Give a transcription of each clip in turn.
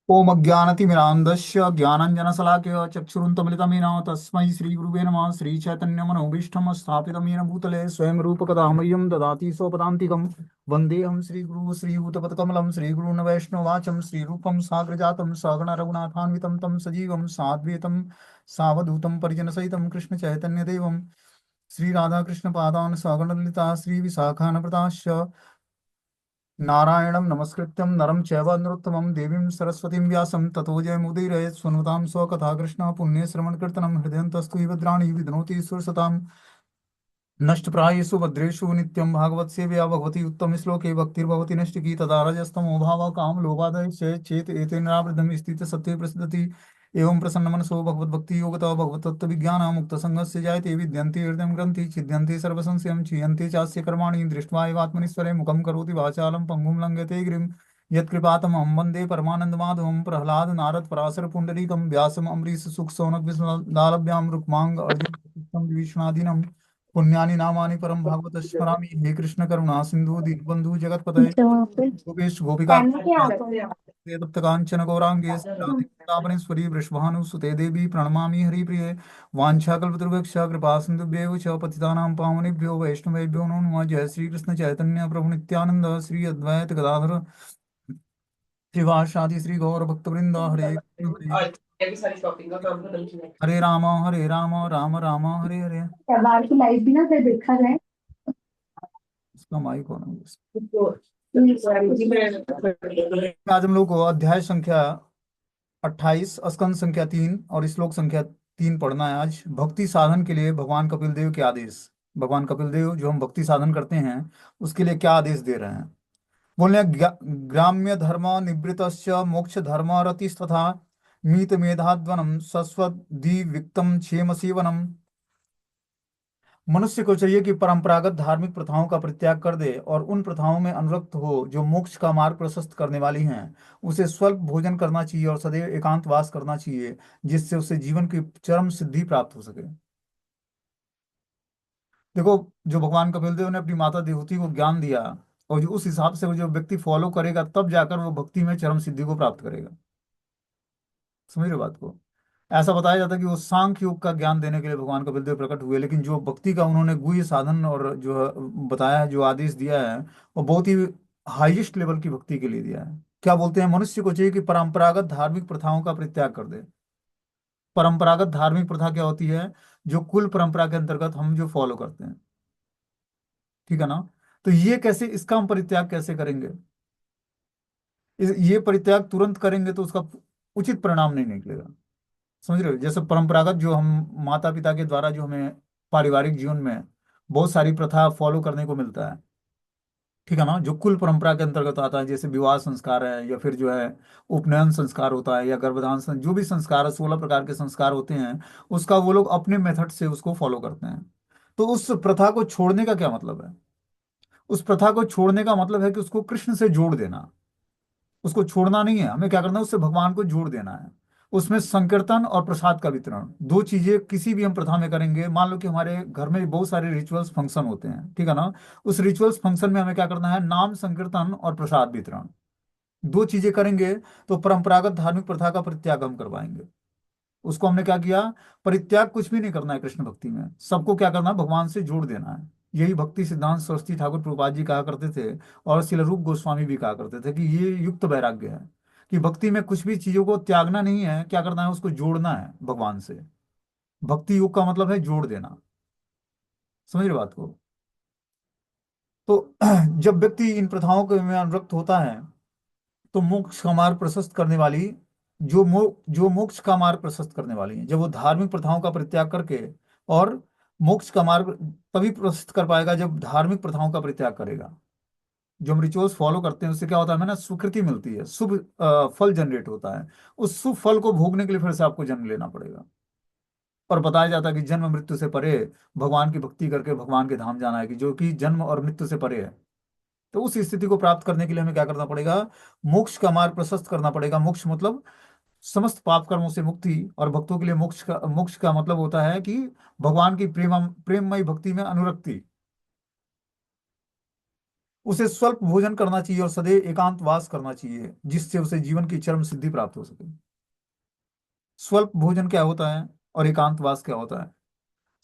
ओम अज्ञानतिमिरान्धस्य ज्ञानाञ्जनशलाकया चक्षुरुन्मीलितं येन तस्मै श्रीगुरुवे नमः। श्रीचैतन्यमनोभीष्टं स्थापितं येन भूतले स्वयं रूपकदा मह्यं ददाति स्वपदान्तिकं। वन्देऽहं श्रीगुरुं श्रीयुतपदकमलं श्रीगुरून् वैष्णवाचं श्रीरूपं साग्रजातं सगण रघुनाथान्वितं तं सजीवं साद्वैतं सावधूतं परिजनसहितं कृष्णचैतन्यदेवं श्रीराधाकृष्णपादान् सगणललिता श्रीविशाखान्विताश्च नारायणं नमस्कृत्यं नरं चैव नरोत्तमं देवीं सरस्वतीं व्यासं ततो जयमुदीरयेत्। स्वनुतां स्वकथा कृष्ण पुण्यश्रवणकीर्तनं हृदयन्तस्तु विभद्राणि विध्नोति सुरसतां नष्टप्रायेषु भद्रेषु नित्यं भागवत सेवया भगवती उत्तम श्लोके भक्तिर्भवति नष्टिकी तदा रजस्तमो भावः काम लोभादय चेत एतेनावृद्धं स्थित सत्ये प्रसिद्धति। एवं प्रसन्न मनसो भगवद्भक्ति योगतः भगवतत्व विज्ञान मुक्त संगस्य जायते विद्यन्ते हृदय ग्रंथि छिद्यन्ते सर्वसंशयं क्षीयन्ते चास्य कर्माणि दृष्ट्वा एवात्मनीश्वरे मुखं करोति वाचालं पंगुं लंघयते गिरिं यत्कृपातमहं वन्दे परमानन्दमाधवं। प्रह्लाद नारद पराशर पुण्डरीकं व्यासम् अम्बरीश सुख शौनक विष्णुदालभ्यां रुक्मांग अर्जुन विभीषणादीनं पुण्यानि नामानि परम भागवत स्मरामि। हे कृष्ण करुणा सिंधु दीनबंधु जगतपते वहाँ पे गोपेश गोपिका पहन के आता है। तप्त कांचन गौरांगे राधे वृषभानुसुते वृषभानुसुते देवी प्रणमामि हरिप्रिये। वाञ्छाकल्पतरुभ्यश्च कृपा सिन्धुभ्येव च पतितानां पावनेभ्यो वैष्णवेभ्यो नमो नमः। जय श्री कृष्ण चैतन्य प्रभु नित्यानंद श्री अद्वैत गदाधर श्रीवासादि श्री गौर भक्तवृंद हरे कृष्ण हरे राम राम राम हरे हरे। बाहर की लाइफ भी ना फिर देखा जाए इसका माइक होना। तो आज हम लोग को अध्याय संख्या 28 स्कंद संख्या 3 और श्लोक संख्या 3 पढ़ना है। आज भक्ति साधन के लिए भगवान कपिल देव के आदेश। भगवान कपिल देव जो हम भक्ति साधन करते हैं उसके लिए क्या आदेश दे रहे हैं। बोले ग्राम्य धर्म निवृत्तश्च मोक्ष धर्म रतिस्तथा मीत मेधाध्वनम सस्वदी विक्तम क्षेम सेवनम। मनुष्य को चाहिए कि परंपरागत धार्मिक प्रथाओं का परित्याग कर दे और उन प्रथाओं में अनुरक्त हो जो मोक्ष का मार्ग प्रशस्त करने वाली हैं। उसे स्वल्प भोजन करना चाहिए और सदैव एकांतवास करना चाहिए जिससे उसे जीवन की चरम सिद्धि प्राप्त हो सके। देखो, जो भगवान कपिल देव ने अपनी माता देवहूति को ज्ञान दिया और जो उस हिसाब से वो जो व्यक्ति फॉलो करेगा तब जाकर वो भक्ति में चरम सिद्धि को प्राप्त करेगा। समझ रहे हो बात को। ऐसा बताया जाता है कि वो सांख्य योग का ज्ञान देने के लिए भगवान कपिल देव प्रकट हुए, लेकिन जो भक्ति का उन्होंने गुह्य साधन और जो बताया है, जो आदेश दिया है, वो बहुत ही हाईएस्ट लेवल की भक्ति के लिए दिया है। क्या बोलते हैं, मनुष्य को चाहिए कि परंपरागत धार्मिक प्रथाओं का परित्याग कर दे। परंपरागत धार्मिक प्रथा क्या होती है? जो कुल परंपरा के अंतर्गत हम जो फॉलो करते हैं, ठीक है ना। तो ये कैसे, इसका हम परित्याग कैसे करेंगे? ये परित्याग तुरंत करेंगे तो उसका उचित परिणाम नहीं निकलेगा। समझ रहे हो। जैसे परंपरागत जो हम माता पिता के द्वारा जो हमें पारिवारिक जीवन में बहुत सारी प्रथा फॉलो करने को मिलता है, ठीक है ना, जो कुल परंपरा के अंतर्गत आता है, जैसे विवाह संस्कार है या फिर जो है उपनयन संस्कार होता है या गर्भधारण जो भी संस्कार है, 16 प्रकार के संस्कार होते हैं, उसका वो लोग अपने मेथड से उसको फॉलो करते हैं। तो उस प्रथा को छोड़ने का क्या मतलब है? उस प्रथा को छोड़ने का मतलब है कि उसको कृष्ण से जोड़ देना। उसको छोड़ना नहीं है, हमें क्या करना है, उससे भगवान को जोड़ देना है। उसमें संकीर्तन और प्रसाद का वितरण, दो चीजें किसी भी हम प्रथा में करेंगे। मान लो कि हमारे घर में बहुत सारे रिचुअल्स फंक्शन होते हैं, ठीक है ना। उस रिचुअल्स फंक्शन में हमें क्या करना है, नाम संकीर्तन और प्रसाद वितरण, दो चीजें करेंगे तो परंपरागत धार्मिक प्रथा का परित्याग हम करवाएंगे। उसको हमने क्या किया, परित्याग कुछ भी नहीं करना है। कृष्ण भक्ति में सबको क्या करना है, भगवान से जोड़ देना है। यही भक्ति सिद्धांत सरस्वती ठाकुर प्रभुपाद जी कहा करते थे और श्रील रूप गोस्वामी भी कहा करते थे कि ये युक्त वैराग्य है कि भक्ति में कुछ भी चीजों को त्यागना नहीं है, क्या करना है, उसको जोड़ना है भगवान से। भक्ति योग का मतलब है जोड़ देना। समझ रहे बात को। तो जब व्यक्ति इन प्रथाओं के में अनुरक्त होता है तो मोक्ष का मार्ग प्रशस्त करने वाली, जो मोक्ष का मार्ग प्रशस्त करने वाली है, जब वो धार्मिक प्रथाओं का परित्याग करके, और मोक्ष का मार्ग तभी प्रशस्त कर पाएगा जब धार्मिक प्रथाओं का परित्याग करेगा। जो हम रिचुअल्स फॉलो करते हैं उससे क्या होता है, हमें ना स्वीकृति मिलती है, शुभ फल जनरेट होता है। उस शुभ फल को भोगने के लिए फिर से आपको जन्म लेना पड़ेगा। और बताया जाता है कि जन्म मृत्यु से परे भगवान की भक्ति करके भगवान के धाम जाना है, कि जो कि जन्म और मृत्यु से परे है। तो उस स्थिति को प्राप्त करने के लिए हमें क्या करना पड़ेगा, मोक्ष का मार्ग प्रशस्त करना पड़ेगा। मोक्ष मतलब समस्त पाप कर्मों से मुक्ति। और भक्तों के लिए मोक्ष का मतलब होता है कि भगवान की प्रेममयी भक्ति में अनुरक्ति। उसे स्वल्प भोजन करना चाहिए और सदैव एकांतवास करना चाहिए, जिससे उसे जीवन की चरम सिद्धि प्राप्त हो सके। स्वल्प भोजन क्या होता है और एकांतवास क्या होता है?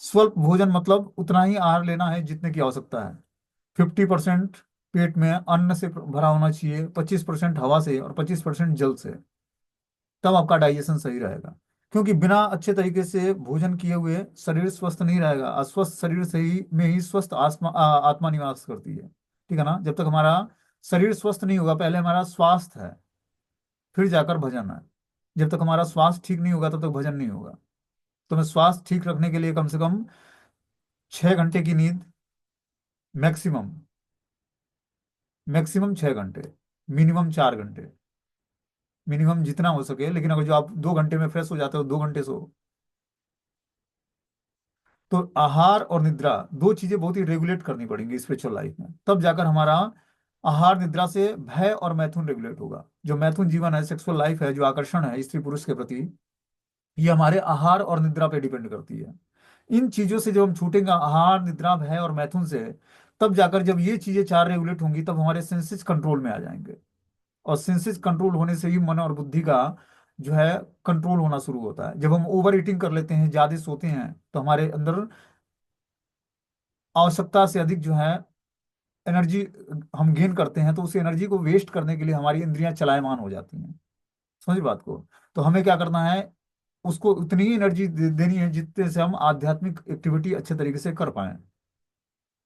स्वल्प भोजन मतलब उतना ही आहार लेना है जितने की आवश्यकता है। 50% पेट में अन्न से भरा होना चाहिए, 25% हवा से और 25% जल से। तब आपका डाइजेशन सही रहेगा। क्योंकि बिना अच्छे तरीके से भोजन किए हुए शरीर स्वस्थ नहीं रहेगा। अस्वस्थ शरीर से ही में ही स्वस्थ आत्मा निवास करती है। ठीक है ना? जब तक हमारा शरीर स्वस्थ नहीं होगा, पहले हमारा स्वास्थ्य है, फिर जाकर भजन है। जब तक हमारा स्वास्थ्य ठीक नहीं होगा तब तक भजन नहीं होगा। तो हमें स्वास्थ्य ठीक रखने के लिए कम से कम 6 घंटे की नींद, मैक्सिमम, मैक्सिमम 6 घंटे, मिनिमम 4 घंटे, मिनिमम जितना हो सके। लेकिन अगर जो आप 2 घंटे में फ्रेश हो जाते हो, 2 घंटे सो। तो आहार और निद्रा दो चीजें बहुत ही रेगुलेट करनी पड़ेंगी स्पिरिचुअल लाइफ में, तब जाकर हमारा आहार निद्रा से भय और मैथुन रेगुलेट होगा। जो मैथुन जीवन है, सेक्सुअल लाइफ है, जो आकर्षण है स्त्री पुरुष के प्रति, ये हमारे आहार और निद्रा पे डिपेंड करती है। इन चीजों से जब हम छूटेंगे, आहार निद्रा भय और मैथुन से, तब जाकर जब ये चीजें चार रेगुलेट होंगी, तब हमारे सेंसेस कंट्रोल में आ जाएंगे। और सेंसेस कंट्रोल होने से ही मन और बुद्धि का जो है कंट्रोल होना शुरू होता है। जब हम ओवर ईटिंग कर लेते हैं, ज्यादा सोते हैं, तो हमारे अंदर आवश्यकता से अधिक जो है एनर्जी हम गेन करते हैं, तो उस एनर्जी को वेस्ट करने के लिए हमारी इंद्रियां चलायमान हो जाती हैं। समझ बात को? तो हमें क्या करना है, उसको उतनी ही एनर्जी देनी है जितने से हम आध्यात्मिक एक्टिविटी अच्छे तरीके से कर पाए।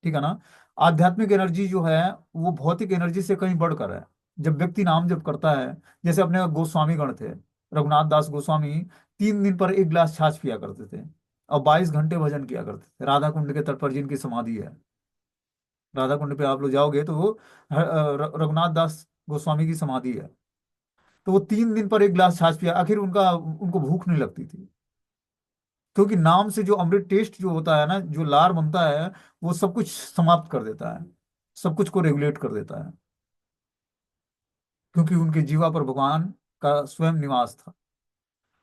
ठीक है ना? आध्यात्मिक एनर्जी जो है वो भौतिक एनर्जी से कहीं बढ़कर है। जब व्यक्ति नाम जप करता है, जैसे अपने गोस्वामी गण थे, रघुनाथ दास गोस्वामी 3 दिन पर एक गिलास छाछ पिया करते थे और 22 घंटे भजन किया करते थे। राधा कुंड के तट पर जिनकी समाधि है, राधा कुंड पे आप लोग जाओगे तो वो रघुनाथ दास गोस्वामी की समाधि है। तो वो 3 दिन पर एक गिलास छाछ पिया, आखिर उनका उनको भूख नहीं लगती थी। क्योंकि नाम से जो अमृत टेस्ट जो होता है ना, जो लार बनता है, वो सब कुछ समाप्त कर देता है, सब कुछ को रेगुलेट कर देता है। क्योंकि उनके जीवा पर भगवान का स्वयं निवास था।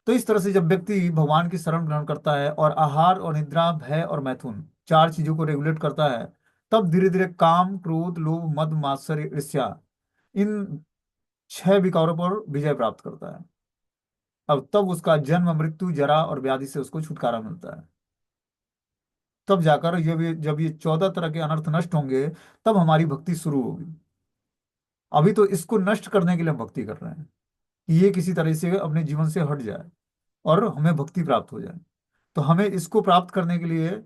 तो इस तरह से जब व्यक्ति भगवान की शरण ग्रहण करता है और आहार और निद्रा भय और मैथुन चार चीजों को रेगुलेट करता है, तब धीरे धीरे काम क्रोध लोभ मद मात्सर्य ईर्ष्या, इन 6 विकारों पर विजय प्राप्त करता है। अब तब उसका जन्म मृत्यु जरा और व्याधि से उसको छुटकारा मिलता है। तब जाकर जब ये 14 तरह के अनर्थ नष्ट होंगे, तब हमारी भक्ति शुरू होगी। अभी तो इसको नष्ट करने के लिए हम भक्ति कर रहे हैं कि ये किसी तरह से अपने जीवन से हट जाए और हमें भक्ति प्राप्त हो जाए। तो हमें इसको प्राप्त करने के लिए,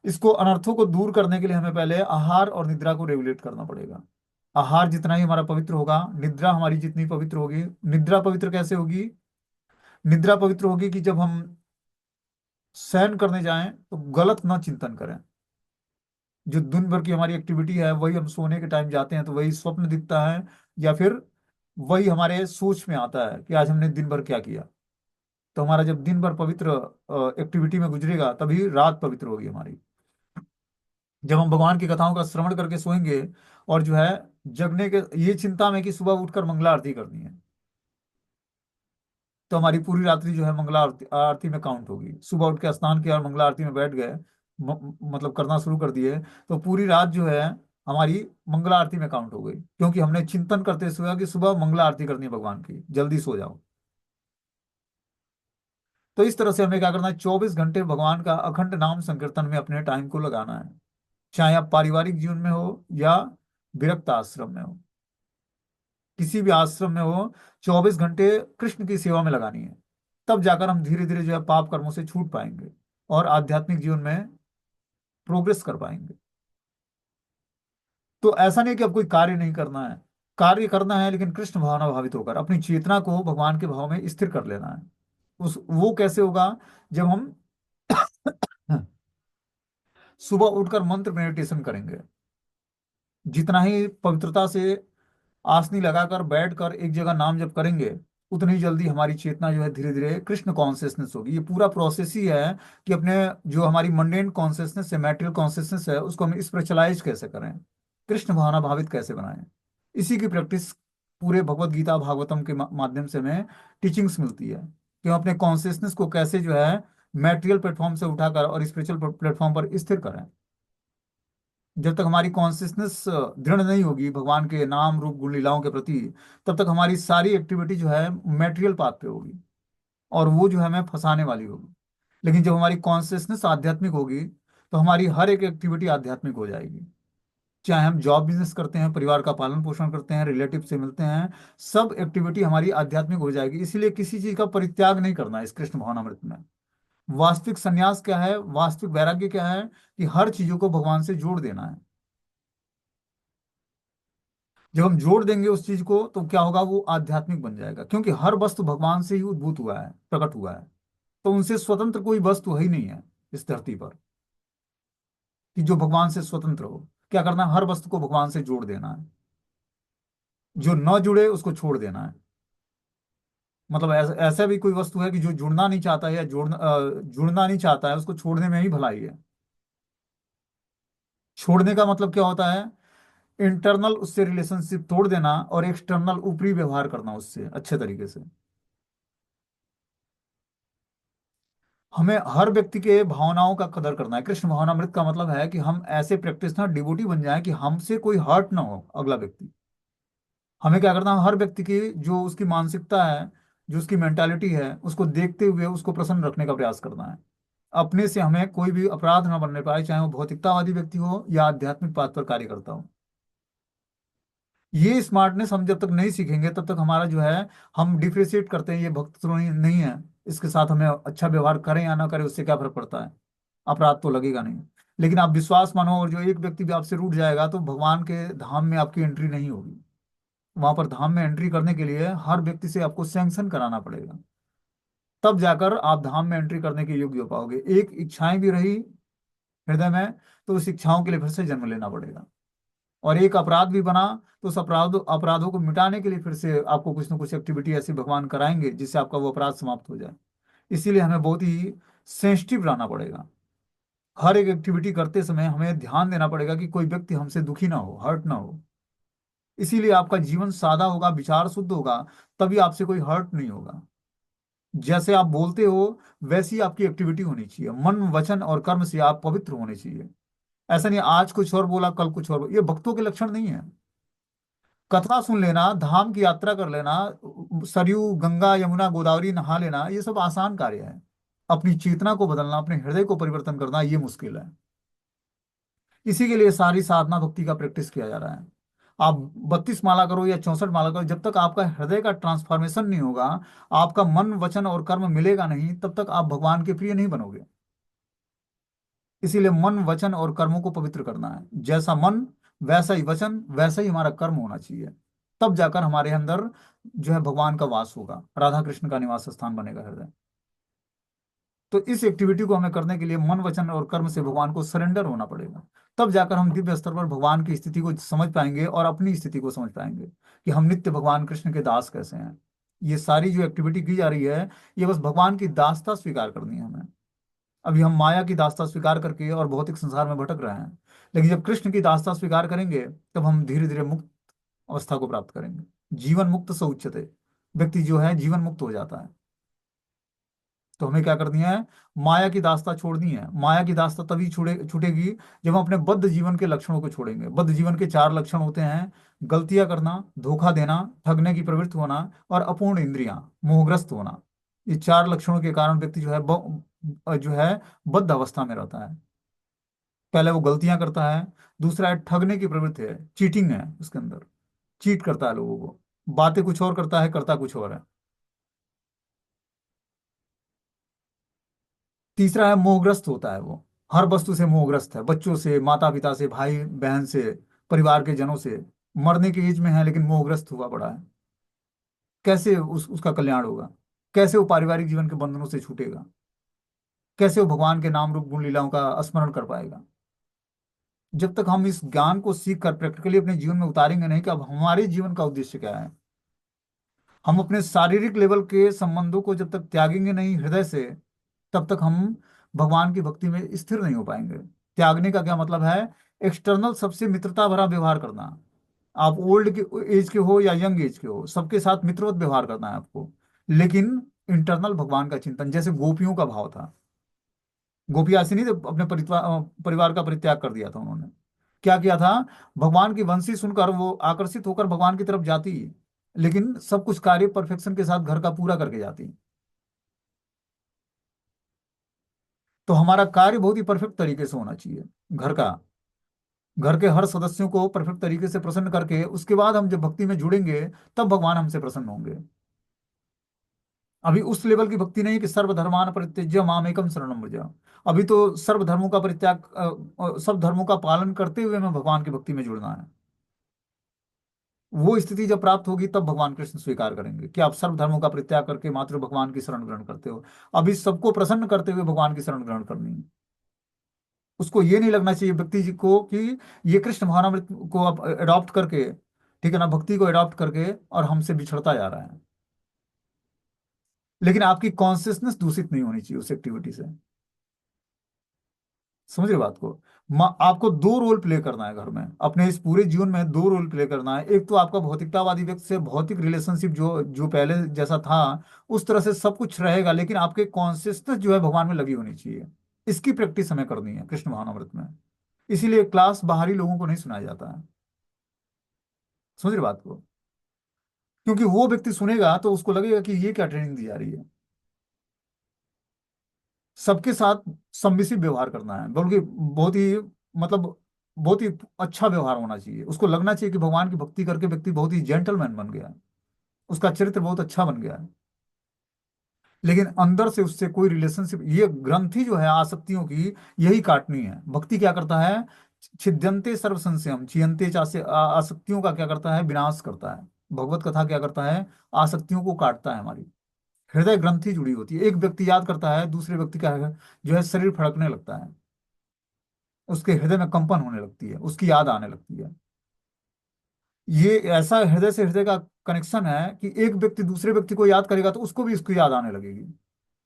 इसको अनर्थों को दूर करने के लिए, हमें पहले आहार और निद्रा को रेगुलेट करना पड़ेगा। आहार जितना ही हमारा पवित्र होगा, निद्रा हमारी जितनी पवित्र होगी। निद्रा पवित्र कैसे होगी? निद्रा पवित्र होगी कि जब हम शयन करने जाएं तो गलत ना चिंतन करें। जो दिन भर की हमारी एक्टिविटी है, वही हम सोने के टाइम जाते हैं तो वही स्वप्न दिखता है, या फिर वही हमारे सोच में आता है कि आज हमने दिन भर क्या किया। तो हमारा जब दिन भर पवित्र एक्टिविटी में गुजरेगा, तभी रात पवित्र होगी हमारी। जब हम भगवान की कथाओं का श्रवण करके सोएंगे और जो है जगने के ये चिंता में कि सुबह उठकर मंगला आरती करनी है, तो हमारी पूरी रात्रि जो है मंगला आरती आरती में काउंट होगी। सुबह उठ के स्नान किया और मंगला आरती में बैठ गए, मतलब करना शुरू कर दिए, तो पूरी रात जो है हमारी मंगला आरती में काउंट हो गई। क्योंकि हमने चिंतन करते सोया कि सुबह मंगला आरती करनी है भगवान की, जल्दी सो जाओ। तो इस तरह से हमें क्या करना है, 24 घंटे भगवान का अखंड नाम संकीर्तन में अपने टाइम को लगाना है। चाहे आप पारिवारिक जीवन में हो या विरक्त आश्रम में हो, किसी भी आश्रम में हो, 24 घंटे कृष्ण की सेवा में लगानी है। तब जाकर हम धीरे धीरे जो है पाप कर्मों से छूट पाएंगे और आध्यात्मिक जीवन में प्रोग्रेस कर पाएंगे। तो ऐसा नहीं कि अब कोई कार्य नहीं करना है, कार्य करना है, लेकिन कृष्ण भावना भावित होकर अपनी चेतना को भगवान के भाव में स्थिर कर लेना है। उस वो कैसे होगा? जब हम सुबह उठकर मंत्र मेडिटेशन करेंगे। जितना ही पवित्रता से आसनी लगाकर बैठकर एक जगह नाम जप करेंगे, उतनी ही जल्दी हमारी चेतना जो है धीरे धीरे कृष्ण कॉन्शियसनेस होगी। ये पूरा प्रोसेस ही है कि अपने जो हमारी मंडेन कॉन्शियसनेस है, मैटेरियल कॉन्शियसनेस है, उसको हम स्पिरिचुअलाइज कैसे करें, कृष्ण भावना भावित कैसे बनाएं। इसी की प्रैक्टिस पूरे भगवत गीता भागवतम के माध्यम से हमें टीचिंग्स मिलती है कि हम अपने कॉन्शियसनेस को कैसे जो है मैटेरियल प्लेटफॉर्म से उठाकर और स्पिरिचुअल प्लेटफॉर्म पर स्थिर करें। जब तक हमारी कॉन्सियसनेस दृढ़ नहीं होगी भगवान के नाम रूप गुण लीलाओं के प्रति, तब तक हमारी सारी एक्टिविटी जो है मेटेरियल पाथ पे होगी, और वो जो है हमें फंसाने वाली होगी। लेकिन जब हमारी कॉन्सियसनेस आध्यात्मिक होगी, तो हमारी हर एक एक्टिविटी आध्यात्मिक हो जाएगी। चाहे हम जॉब बिजनेस करते हैं, परिवार का पालन पोषण करते हैं, रिलेटिव से मिलते हैं, सब एक्टिविटी हमारी आध्यात्मिक हो जाएगी। इसीलिए किसी चीज का परित्याग नहीं करना है इस कृष्ण भावनामृत में। वास्तविक संन्यास क्या है, वास्तविक वैराग्य क्या है, कि हर चीजों को भगवान से जोड़ देना है। जब हम जोड़ देंगे उस चीज को, तो क्या होगा, वो आध्यात्मिक बन जाएगा, क्योंकि हर वस्तु भगवान से ही उद्भूत हुआ है, प्रकट हुआ है। तो उनसे स्वतंत्र कोई वस्तु है ही नहीं है इस धरती पर, कि जो भगवान से स्वतंत्र हो। क्या करना है, हर वस्तु को भगवान से जोड़ देना है। जो न जुड़े उसको छोड़ देना है। मतलब ऐसा ऐसा भी कोई वस्तु है कि जो जुड़ना नहीं चाहता है, या जुड़ना नहीं चाहता है, उसको छोड़ने में ही भलाई है। छोड़ने का मतलब क्या होता है, इंटरनल उससे रिलेशनशिप तोड़ देना, और एक्सटर्नल ऊपरी व्यवहार करना उससे अच्छे तरीके से। हमें हर व्यक्ति के भावनाओं का कदर करना है। कृष्ण भावनामृत का मतलब है कि हम ऐसे प्रैक्टिस ना डिवोटी बन जाएं कि हमसे कोई हर्ट ना हो अगला व्यक्ति। हमें क्या करना है, हर व्यक्ति की जो उसकी मानसिकता है, जो उसकी मेंटालिटी है, उसको देखते हुए उसको प्रसन्न रखने का प्रयास करना है। अपने से हमें कोई भी अपराध ना बनने पाए, चाहे वो भौतिकतावादी व्यक्ति हो या आध्यात्मिक पाथ पर कार्य करता हो। ये स्मार्टनेस हम जब तक नहीं सीखेंगे, तब तक हमारा जो है, हम डिफ्रेशिएट करते हैं ये भक्त तो नहीं नहीं है, इसके साथ हमें अच्छा व्यवहार करें या ना करें, उससे क्या फर्क पड़ता है, अपराध तो लगेगा नहीं। लेकिन आप विश्वास मानो, और जो एक व्यक्ति भी आपसे रूठ जाएगा, तो भगवान के धाम में आपकी एंट्री नहीं होगी। वहां पर धाम में एंट्री करने के लिए हर व्यक्ति से आपको सैंक्शन कराना पड़ेगा, तब जाकर आप धाम में एंट्री करने के योग्य हो पाओगे। एक इच्छाएं भी रही हृदय में, तो उस इच्छाओं के लिए फिर से जन्म लेना पड़ेगा। और एक अपराध भी बना, तो उस अपराधों को मिटाने के लिए फिर से आपको कुछ ना कुछ एक्टिविटी ऐसी भगवान कराएंगे, जिससे आपका वो अपराध समाप्त हो जाए। इसीलिए हमें बहुत ही सेंसिटिव रहना पड़ेगा। हर एक एक्टिविटी करते समय हमें ध्यान देना पड़ेगा कि कोई व्यक्ति हमसे दुखी ना हो, हर्ट ना हो। इसीलिए आपका जीवन सादा होगा, विचार शुद्ध होगा, तभी आपसे कोई हर्ट नहीं होगा। जैसे आप बोलते हो, वैसी आपकी एक्टिविटी होनी चाहिए। मन वचन और कर्म से आप पवित्र होने चाहिए। ऐसा नहीं आज कुछ और बोला, कल कुछ और ये भक्तों के लक्षण नहीं है। कथा सुन लेना, धाम की यात्रा कर लेना, सरयू गंगा यमुना गोदावरी नहा लेना, ये सब आसान कार्य है। अपनी चेतना को बदलना, अपने हृदय को परिवर्तन करना, ये मुश्किल है। इसी के लिए सारी साधना भक्ति का प्रैक्टिस किया जा रहा है। आप 32 माला करो या 64 माला करो, जब तक आपका हृदय का ट्रांसफॉर्मेशन नहीं होगा, आपका मन वचन और कर्म मिलेगा नहीं, तब तक आप भगवान के प्रिय नहीं बनोगे। इसीलिए मन वचन और कर्मों को पवित्र करना है। जैसा मन वैसा ही वचन, वैसा ही हमारा कर्म होना चाहिए। तब जाकर हमारे अंदर जो है भगवान का वास होगा, राधा कृष्ण का निवास स्थान बनेगा हृदय। तो इस एक्टिविटी को हमें करने के लिए मन वचन और कर्म से भगवान को सरेंडर होना पड़ेगा। तब जाकर हम दिव्य स्तर पर भगवान की स्थिति को समझ पाएंगे, और अपनी स्थिति को समझ पाएंगे कि हम नित्य भगवान कृष्ण के दास कैसे हैं। ये सारी जो एक्टिविटी की जा रही है, ये बस भगवान की दासता स्वीकार करनी है हमें। अभी हम माया की दासता स्वीकार करके और भौतिक संसार में भटक रहे हैं। लेकिन जब कृष्ण की दासता स्वीकार करेंगे, तब हम धीरे धीरे मुक्त अवस्था को प्राप्त करेंगे। जीवन मुक्त स उच्यते, व्यक्ति जो है जीवन मुक्त हो जाता है। तो हमें क्या करनी है, माया की दास्ता छोड़नी है। माया की दास्ता तभी छूटेगी जब हम अपने बद्ध जीवन के लक्षणों को छोड़ेंगे। बद्ध जीवन के 4 लक्षण होते हैं: गलतियां करना, धोखा देना, ठगने की प्रवृत्ति होना, और अपूर्ण इंद्रियां, मोहग्रस्त होना। ये 4 लक्षणों के कारण व्यक्ति जो है जो है बद्ध अवस्था में रहता है। पहले वो गलतियां करता है, दूसरा है ठगने की प्रवृत्ति है, चीटिंग है उसके अंदर, चीट करता है लोगों को, बातें कुछ और करता है, करता कुछ और है। तीसरा है मोहग्रस्त होता है, वो हर वस्तु से मोहग्रस्त है, बच्चों से, माता पिता से, भाई बहन से, परिवार के जनों से। मरने की एज में है लेकिन मोहग्रस्त हुआ पड़ा है। कैसे उसका कल्याण होगा, कैसे वो पारिवारिक जीवन के बंधनों से छूटेगा, कैसे वो भगवान के नाम रूप गुण लीलाओं का स्मरण कर पाएगा। जब तक हम इस ज्ञान को सीख कर प्रैक्टिकली अपने जीवन में उतारेंगे नहीं कि अब हमारे जीवन का उद्देश्य क्या है, हम अपने शारीरिक लेवल के संबंधों को जब तक त्यागेंगे नहीं हृदय से, तब तक हम भगवान की भक्ति में स्थिर नहीं हो पाएंगे। त्यागने का क्या मतलब है, एक्सटर्नल सबसे मित्रता भरा व्यवहार करना। आप ओल्ड के एज के हो या यंग एज के हो, सबके साथ मित्रवत व्यवहार करना है आपको। लेकिन इंटरनल भगवान का चिंतन, जैसे गोपियों का भाव था। गोपियाँ ऐसे नहीं थे, अपने परिवार का परित्याग कर दिया था उन्होंने। क्या किया था? भगवान की बंसी सुनकर वो आकर्षित होकर भगवान की तरफ जाती, लेकिन सब कुछ कार्य परफेक्शन के साथ घर का पूरा करके जाती। तो हमारा कार्य बहुत ही परफेक्ट तरीके से होना चाहिए, घर का, घर के हर सदस्यों को परफेक्ट तरीके से प्रसन्न करके उसके बाद हम जब भक्ति में जुड़ेंगे, तब भगवान हमसे प्रसन्न होंगे। अभी उस लेवल की भक्ति नहीं कि सर्वधर्मान परित्यज्य मामेकम शरणम व्रज। अभी तो सर्व धर्मों का परित्याग, सब धर्मों का पालन करते हुए हमें भगवान की भक्ति में जुड़ना है। वो स्थिति जब प्राप्त होगी तब भगवान कृष्ण स्वीकार करेंगे कि आप सर्व धर्मों का परित्याग करके मात्र भगवान की शरण ग्रहण करते हो। अभी सबको प्रसन्न करते हुए भगवान की शरण ग्रहण करनी है। उसको ये नहीं लगना चाहिए व्यक्ति जी को कि ये कृष्ण भावनामृत को आप अडॉप्ट करके, ठीक है ना, भक्ति को अडॉप्ट करके और हमसे बिछड़ता जा रहा है। लेकिन आपकी कॉन्सियसनेस दूषित नहीं होनी चाहिए उस एक्टिविटी से। समझ रहे बात को? आपको दो रोल प्ले करना है घर में, अपने इस पूरे जीवन में दो रोल प्ले करना है। एक तो आपका भौतिकतावादी व्यक्ति से भौतिक रिलेशनशिप जो जो पहले जैसा था उस तरह से सब कुछ रहेगा, लेकिन आपके कॉन्सियसनेस जो है भगवान में लगी होनी चाहिए। इसकी प्रैक्टिस हमें करनी है कृष्ण भावनामृत में। इसीलिए क्लास बाहरी लोगों को नहीं सुनाया जाता है। समझ रहे बात को? क्योंकि वो व्यक्ति सुनेगा तो उसको लगेगा कि ये क्या ट्रेनिंग दी जा रही है। सबके साथ सबमिसिव व्यवहार करना है, बल्कि बहुत ही, मतलब बहुत ही अच्छा व्यवहार होना चाहिए। उसको लगना चाहिए कि भगवान की भक्ति करके व्यक्ति बहुत ही जेंटलमैन बन गया है, उसका चरित्र बहुत अच्छा बन गया है। लेकिन अंदर से उससे कोई रिलेशनशिप, ये ग्रंथि जो है आसक्तियों की, यही काटनी है। भक्ति क्या करता है? छिद्यंते सर्व संशयम चियंते चासे, आसक्तियों का क्या करता है? विनाश करता है। भगवत कथा क्या करता है? आसक्तियों को काटता है। हमारी हृदय ग्रंथि जुड़ी होती है। एक व्यक्ति याद करता है, दूसरे व्यक्ति का है जो है शरीर फड़कने लगता है, उसके हृदय में कंपन होने लगती है, उसकी याद आने लगती है। ये ऐसा हृदय से हृदय का कनेक्शन है कि एक व्यक्ति दूसरे व्यक्ति को याद करेगा तो उसको भी उसकी याद आने लगेगी।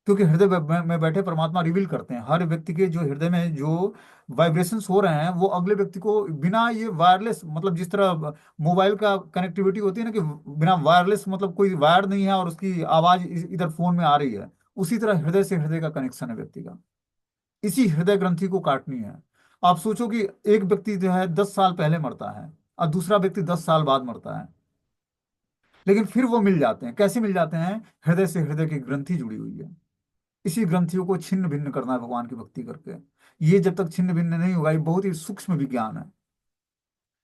क्योंकि हृदय में बैठे परमात्मा रिवील करते हैं हर व्यक्ति के जो हृदय में जो वाइब्रेशंस हो रहे हैं, वो अगले व्यक्ति को बिना ये वायरलेस, मतलब जिस तरह मोबाइल का कनेक्टिविटी होती है ना, कि बिना वायरलेस, मतलब कोई वायर नहीं है और उसकी आवाज इधर फोन में आ रही है, उसी तरह हृदय से हृदय का कनेक्शन है व्यक्ति का। इसी हृदय ग्रंथि को काटनी है। आप सोचो कि एक व्यक्ति जो है 10 साल पहले मरता है और दूसरा व्यक्ति 10 साल बाद मरता है, लेकिन फिर वो मिल जाते हैं। कैसे मिल जाते हैं? हृदय से हृदय की ग्रंथि जुड़ी हुई है। इसी ग्रंथियों को छिन्न भिन्न करना है भगवान की भक्ति करके। ये जब तक छिन्न भिन्न नहीं होगा, ये बहुत ही सूक्ष्म विज्ञान है,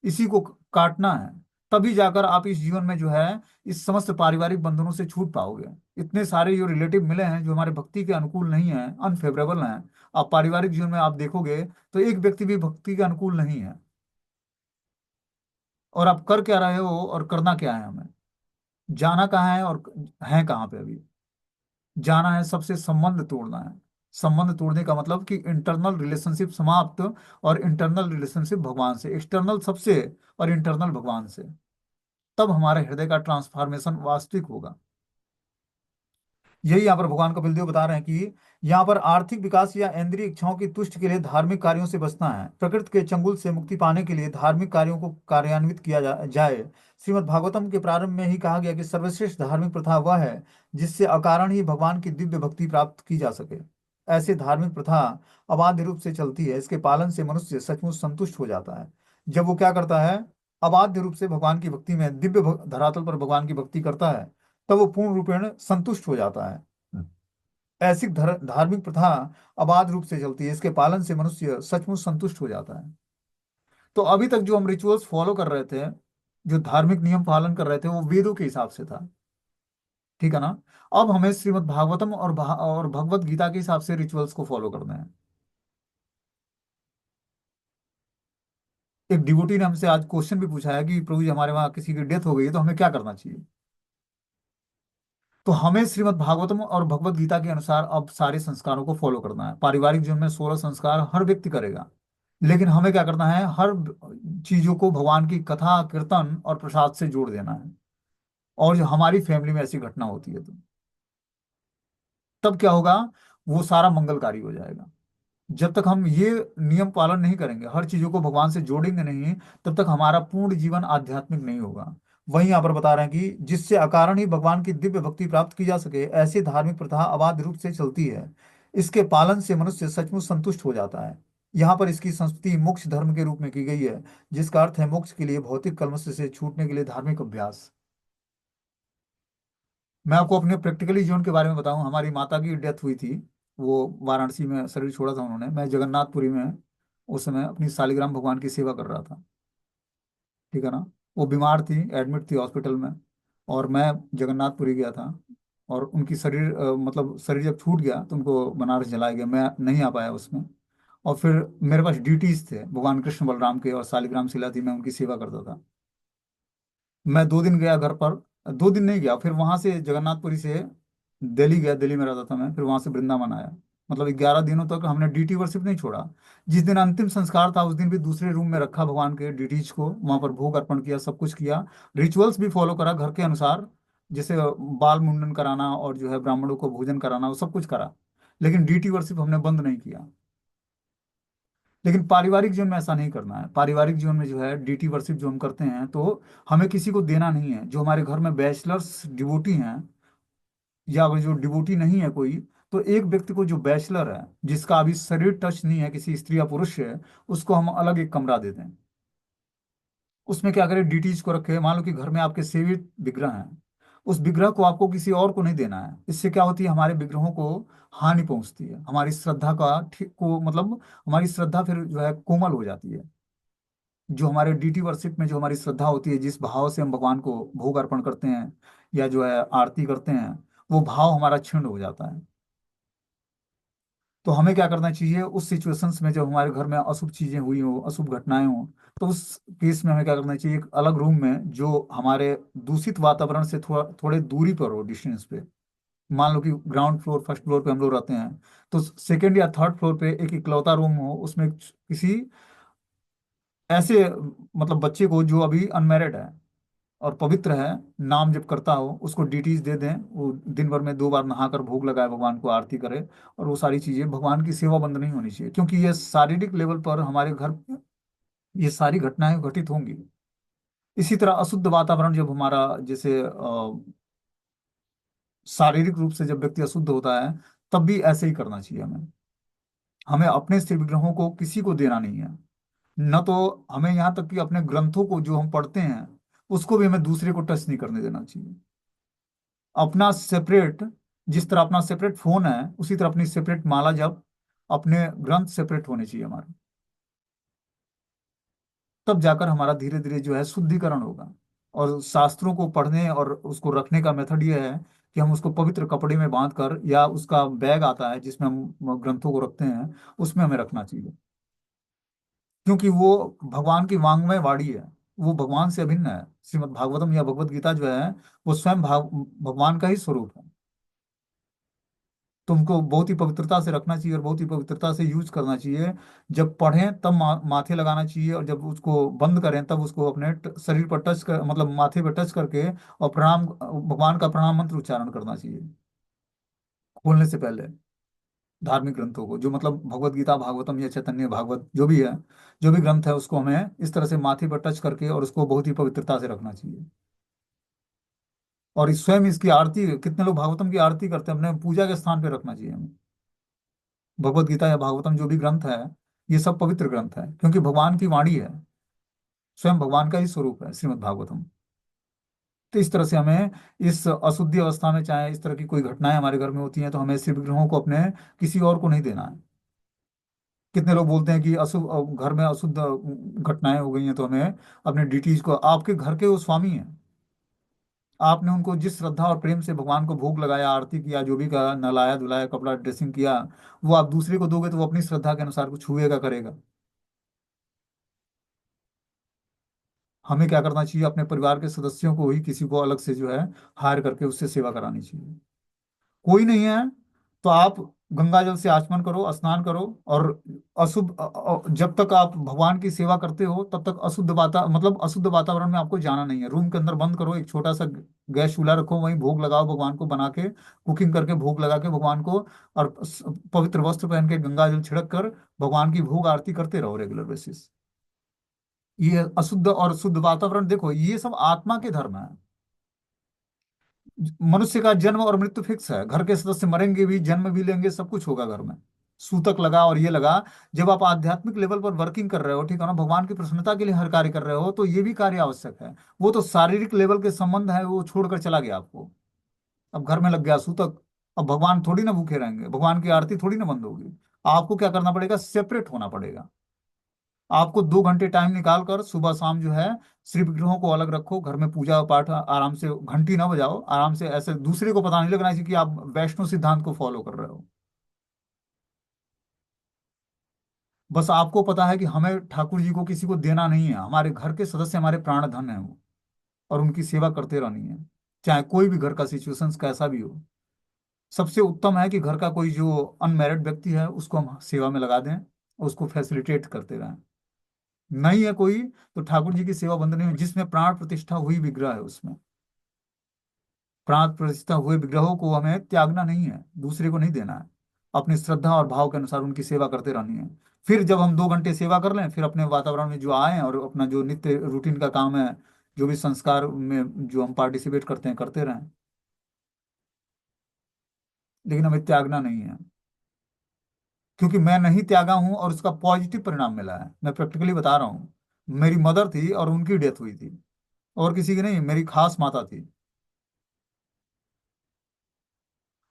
इसी को काटना है। तभी जाकर आप इस जीवन में जो है इस समस्त पारिवारिक बंधनों से छूट पाओगे। इतने सारे जो रिलेटिव मिले हैं जो हमारे भक्ति के अनुकूल नहीं है, अनफेवरेबल हैं, आप पारिवारिक जीवन में आप देखोगे तो एक व्यक्ति भी भक्ति के अनुकूल नहीं है। और आप कर क्या रहे हो और करना क्या है? हमें जाना कहाँ है और है कहाँ पे? अभी जाना है सबसे संबंध तोड़ना है। संबंध तोड़ने का मतलब कि इंटरनल रिलेशनशिप समाप्त, और इंटरनल रिलेशनशिप भगवान से, एक्सटर्नल सबसे और इंटरनल भगवान से। तब हमारे हृदय का ट्रांसफॉर्मेशन वास्तविक होगा। यही यहाँ पर भगवान कपिल देव बता रहे हैं कि यहाँ पर आर्थिक विकास या इंद्रिय इच्छाओं की तुष्टि के लिए धार्मिक कार्यों से बचना है। प्रकृति के चंगुल से मुक्ति पाने के लिए धार्मिक कार्यों को कार्यान्वित किया जाए। श्रीमद् भागवतम के प्रारंभ में ही कहा गया कि सर्वश्रेष्ठ धार्मिक प्रथा वह है जिससे अकारण ही भगवान की दिव्य भक्ति प्राप्त की जा सके। ऐसे धार्मिक प्रथा अबाध्य रूप से चलती है, इसके पालन से मनुष्य सचमुच संतुष्ट हो जाता है। जब वो क्या करता है? अबाध्य रूप से भगवान की भक्ति में, दिव्य धरातल पर भगवान की भक्ति करता है, तब वो पूर्ण रूपेण संतुष्ट हो जाता है। ऐसी धार्मिक प्रथा अबाध रूप से चलती है, इसके पालन से मनुष्य सचमुच संतुष्ट हो जाता है। तो अभी तक जो हम रिचुअल्स फॉलो कर रहे थे, जो धार्मिक नियम पालन कर रहे थे, वो वेदों के हिसाब से था, ठीक है ना। अब हमें श्रीमद् भागवतम और भगवत गीता के हिसाब से रिचुअल्स को फॉलो करना है। एक डिवोटी ने हमसे आज क्वेश्चन भी पूछा है कि प्रभु जी हमारे वहाँ किसी की डेथ हो गई है तो हमें क्या करना चाहिए? तो हमें श्रीमद् भागवतम और भगवत गीता के अनुसार अब सारे संस्कारों को फॉलो करना है। पारिवारिक जीवन में 16 संस्कार हर व्यक्ति करेगा, लेकिन हमें क्या करना है? हर चीजों को भगवान की कथा कीर्तन और प्रसाद से जोड़ देना है। और जो हमारी फैमिली में ऐसी घटना होती है तो तब क्या होगा? वो सारा मंगलकारी हो जाएगा। जब तक हम ये नियम पालन नहीं करेंगे, हर चीजों को भगवान से जोड़ेंगे नहीं, तब तक हमारा पूर्ण जीवन आध्यात्मिक नहीं होगा। वहीं यहाँ पर बता रहे हैं कि जिससे अकारण ही भगवान की दिव्य भक्ति प्राप्त की जा सके, ऐसी धार्मिक प्रथा अबाध रूप से चलती है, इसके पालन से मनुष्य सचमुच संतुष्ट हो जाता है। यहाँ पर इसकी संस्कृति मोक्ष धर्म के रूप में की गई है, जिसका अर्थ है मोक्ष के लिए भौतिक कलमश से छूटने के लिए धार्मिक अभ्यास। मैं आपको अपने प्रैक्टिकली जीवन के बारे में बताऊं, हमारी माता की डेथ हुई थी, वो वाराणसी में शरीर छोड़ा था उन्होंने, मैं जगन्नाथपुरी में उस समय अपनी सालिग्राम भगवान की सेवा कर रहा था। ठीक है ना। वो बीमार थी, एडमिट थी हॉस्पिटल में, और मैं जगन्नाथपुरी गया था। और उनकी शरीर मतलब शरीर जब छूट गया तो उनको बनारस जलाया गया, मैं नहीं आ पाया उसमें। और फिर मेरे पास ड्यूटीज थे भगवान कृष्ण बलराम के, और सालिग्राम शिला थी, मैं उनकी सेवा करता था। मैं 2 दिन गया घर पर, 2 दिन नहीं गया, फिर वहां से जगन्नाथपुरी से दिल्ली गया, दिल्ली में रहता था मैं, फिर वहां से वृंदावन आया। मतलब 11 दिनों तक हमने डीटी वर्शिप नहीं छोड़ा। जिस दिन अंतिम संस्कार था उस दिन भी दूसरे रूम में रखा भगवान के डीटीज को, वहां पर भोग अर्पण किया, सब कुछ किया। रिचुअल्स भी फॉलो करा घर के अनुसार, जैसे बाल मुंडन कराना और जो है ब्राह्मणों को भोजन कराना, वो सब कुछ करा। लेकिन डीटी वर्शिप हमने बंद नहीं किया। लेकिन पारिवारिक जीवन में ऐसा नहीं करना है। पारिवारिक जीवन में जो है डीटी वर्शिप जो हम करते हैं, तो हमें किसी को देना नहीं है। जो हमारे घर में बैचलर्स डिवोटी हैं, या अगर जो डिवोटी नहीं है कोई, तो एक व्यक्ति को जो बैचलर है, जिसका अभी शरीर टच नहीं है किसी स्त्री या पुरुष से, उसको हम अलग एक कमरा दे दें। उसमें क्या करें, डीटीज को रखे। मान लो कि घर में आपके सेवित विग्रह हैं, उस विग्रह को आपको किसी और को नहीं देना है। इससे क्या होती है, हमारे विग्रहों को हानि पहुंचती है, हमारी श्रद्धा का ठीक को मतलब हमारी श्रद्धा फिर जो है कोमल हो जाती है। जो हमारे डीटी वर्शिप में जो हमारी श्रद्धा होती है, जिस भाव से हम भगवान को भोग अर्पण करते हैं या जो है आरती करते हैं, वो भाव हमारा क्षीण हो जाता है। तो हमें क्या करना चाहिए उस सिचुएशंस में, जब हमारे घर में अशुभ चीजें हुई हो, अशुभ घटनाएं हो, तो उस केस में हमें क्या करना चाहिए, एक अलग रूम में जो हमारे दूषित वातावरण से थोड़ा थोड़े दूरी पर हो, डिस्टेंस पे। मान लो कि ग्राउंड फ्लोर फर्स्ट फ्लोर पे हम लोग रहते हैं, तो सेकंड या थर्ड फ्लोर पे एक इकलौता रूम हो, उसमें किसी ऐसे मतलब बच्चे को जो अभी अनमेरिड है और पवित्र है, नाम जब करता हो, उसको डीटीज दे दें। वो दिन भर में 2 बार नहाकर भोग लगाए, भगवान को आरती करे। और वो सारी चीजें, भगवान की सेवा बंद नहीं होनी चाहिए, क्योंकि ये शारीरिक लेवल पर हमारे घर पे ये सारी घटनाएं घटित होंगी। इसी तरह अशुद्ध वातावरण जब हमारा, जैसे शारीरिक रूप से जब व्यक्ति अशुद्ध होता है, तब भी ऐसे ही करना चाहिए हमें। हमें अपने स्त्री विग्रहों को किसी को देना नहीं है। न तो हमें यहाँ तक कि अपने ग्रंथों को जो हम पढ़ते हैं, उसको भी हमें दूसरे को टच नहीं करने देना चाहिए। अपना सेपरेट, जिस तरह अपना सेपरेट फोन है, उसी तरह अपनी सेपरेट माला जप, अपने ग्रंथ सेपरेट होने चाहिए हमारे। तब जाकर हमारा धीरे धीरे जो है शुद्धिकरण होगा। और शास्त्रों को पढ़ने और उसको रखने का मेथड ये है कि हम उसको पवित्र कपड़े में बांध कर, या उसका बैग आता है जिसमें हम ग्रंथों को रखते हैं, उसमें हमें रखना चाहिए। क्योंकि वो भगवान की वांग्मय वाणी है, वो भगवान से अभिन्न है। श्रीमद् भागवतम या भगवत गीता जो है, वो स्वयं भगवान का ही स्वरूप है। तुमको बहुत ही पवित्रता से रखना चाहिए और बहुत ही पवित्रता से यूज करना चाहिए। जब पढ़ें तब माथे लगाना चाहिए, और जब उसको बंद करें तब उसको अपने शरीर पर टच कर, मतलब माथे पर टच करके, और प्रणाम, भगवान का प्रणाम मंत्र उच्चारण करना चाहिए खोलने से पहले। धार्मिक ग्रंथों को, जो मतलब भगवत गीता, भागवतम या चैतन्य भागवत जो भी है, जो भी ग्रंथ है, उसको हमें इस तरह से माथे पर टच करके और उसको बहुत ही पवित्रता से रखना चाहिए। और स्वयं इसकी आरती, कितने लोग भागवतम की आरती करते हैं, अपने पूजा के स्थान पे रखना चाहिए हमें। भगवत गीता या भागवतम जो भी ग्रंथ है, ये सब पवित्र ग्रंथ है, क्योंकि भगवान की वाणी है, स्वयं भगवान का ही स्वरूप है श्रीमद् भागवतम। तो इस तरह से हमें इस अशुद्धि अवस्था में, चाहे इस तरह की कोई घटनाएं हमारे घर में होती हैं, तो हमें शिव विग्रहों को अपने किसी और को नहीं देना है। कितने लोग बोलते हैं कि अशुभ घर में अशुद्ध घटनाएं हो गई हैं, तो हमें अपने डिटीज को, आपके घर के वो स्वामी हैं, आपने उनको जिस श्रद्धा और प्रेम से भगवान को भोग लगाया, आरती किया, जो भी करा, नहलाया धुलाया, कपड़ा ड्रेसिंग किया, वो आप दूसरे को दोगे तो वो अपनी श्रद्धा के अनुसार कुछ छुएगा, करेगा। हमें क्या करना चाहिए, अपने परिवार के सदस्यों को ही किसी को अलग से जो है हायर करके उससे सेवा करानी चाहिए। कोई नहीं है तो आप गंगा जल से आचमन करो, स्नान करो। और अशुद्ध जब तक आप भगवान की सेवा करते हो, तब तक मतलब अशुद्ध वातावरण में आपको जाना नहीं है। रूम के अंदर बंद करो, एक छोटा सा गैस चूल्हा रखो, वहीं भोग लगाओ भगवान को, बना के कुकिंग करके भोग लगा के भगवान को, और पवित्र वस्त्र पहन के गंगा जल छिड़क कर भगवान की भोग आरती करते रहो रेगुलर बेसिस। ये अशुद्ध और शुद्ध वातावरण, देखो ये सब आत्मा के धर्म है। मनुष्य का जन्म और मृत्यु फिक्स है, घर के सदस्य मरेंगे भी, जन्म भी लेंगे, सब कुछ होगा घर में। सूतक लगा और ये लगा। जब आप आध्यात्मिक लेवल पर वर्किंग कर रहे हो, ठीक है ना, भगवान की प्रसन्नता के लिए हर कार्य कर रहे हो, तो ये भी कार्य आवश्यक है। वो तो शारीरिक लेवल के संबंध है, वो छोड़कर चला गया आपको। अब घर में लग गया सूतक। अब भगवान थोड़ी ना भूखे रहेंगे, भगवान की आरती थोड़ी ना बंद होगी। आपको क्या करना पड़ेगा, सेपरेट होना पड़ेगा। आपको 2 घंटे टाइम निकाल कर सुबह शाम जो है, श्री विग्रहों को अलग रखो, घर में पूजा पाठ आराम से, घंटी ना बजाओ, आराम से, ऐसे दूसरे को पता नहीं लगना चाहिए कि आप वैष्णव सिद्धांत को फॉलो कर रहे हो। बस आपको पता है कि हमें ठाकुर जी को किसी को देना नहीं है, हमारे घर के सदस्य हमारे प्राण धन है वो, और उनकी सेवा करते रहनी है। चाहे कोई भी घर का सिचुएशन कैसा भी हो। सबसे उत्तम है कि घर का कोई जो अनमैरिड व्यक्ति है उसको हम सेवा में लगा दें, उसको फैसिलिटेट करते रहें। नहीं है कोई, तो ठाकुर जी की सेवा बंद नहीं हुई। जिसमें प्राण प्रतिष्ठा हुई विग्रह है, उसमें प्राण प्रतिष्ठा हुए विग्रहों को हमें त्यागना नहीं है, दूसरे को नहीं देना है। अपनी श्रद्धा और भाव के अनुसार उनकी सेवा करते रहनी है। फिर जब हम 2 घंटे सेवा कर लें, फिर अपने वातावरण में जो आए और अपना जो नित्य रूटीन का काम है, जो भी संस्कार में जो हम पार्टिसिपेट करते हैं, करते रहें। लेकिन हमें त्यागना नहीं है, क्योंकि मैं नहीं त्यागा हूं और उसका पॉजिटिव परिणाम मिला है। मैं प्रैक्टिकली बता रहा हूँ। मेरी मदर थी और उनकी डेथ हुई थी, और किसी की नहीं, मेरी खास माता थी।